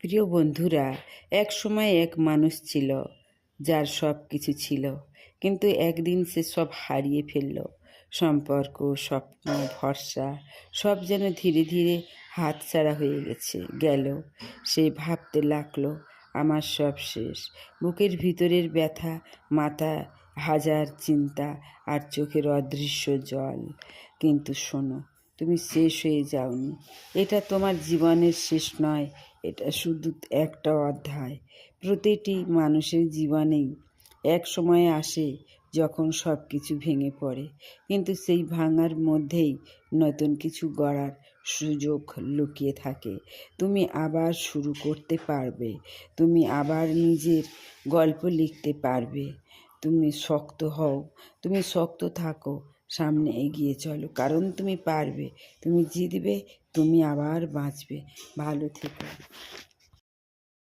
প্রিয় বন্ধুরা, এক সময় এক মানুষ ছিল যার সব কিছু ছিল, কিন্তু একদিন সে সব হারিয়ে ফেলল। সম্পর্ক, স্বপ্ন, ভরসা সব যেন ধীরে ধীরে হাতছাড়া হয়ে গেল। সে ভাবতে লাগলো, আমার সব শেষ। বুকের ভিতরের ব্যথা, মাথা হাজার চিন্তা আর চোখের অদৃশ্য জল। কিন্তু শোনো, তুমি শেষ হয়ে যাওনি। এটা তোমার জীবনের শেষ নয়, এটা শুধু একটা অধ্যায়। প্রতিটি মানুষের জীবনেই এক সময় আসে যখন সব কিছু ভেঙে পড়ে, কিন্তু সেই ভাঙার মধ্যেই নতুন কিছু গড়ার সুযোগ লুকিয়ে থাকে। তুমি আবার শুরু করতে পারবে, তুমি আবার নিজের গল্প লিখতে পারবে। তুমি শক্ত হও, তুমি শক্ত থাকো, সামনে এগিয়ে চলো, কারণ তুমি পারবে, তুমি জিতবে, তুমি আবার বাঁচবে। ভালো থেকো।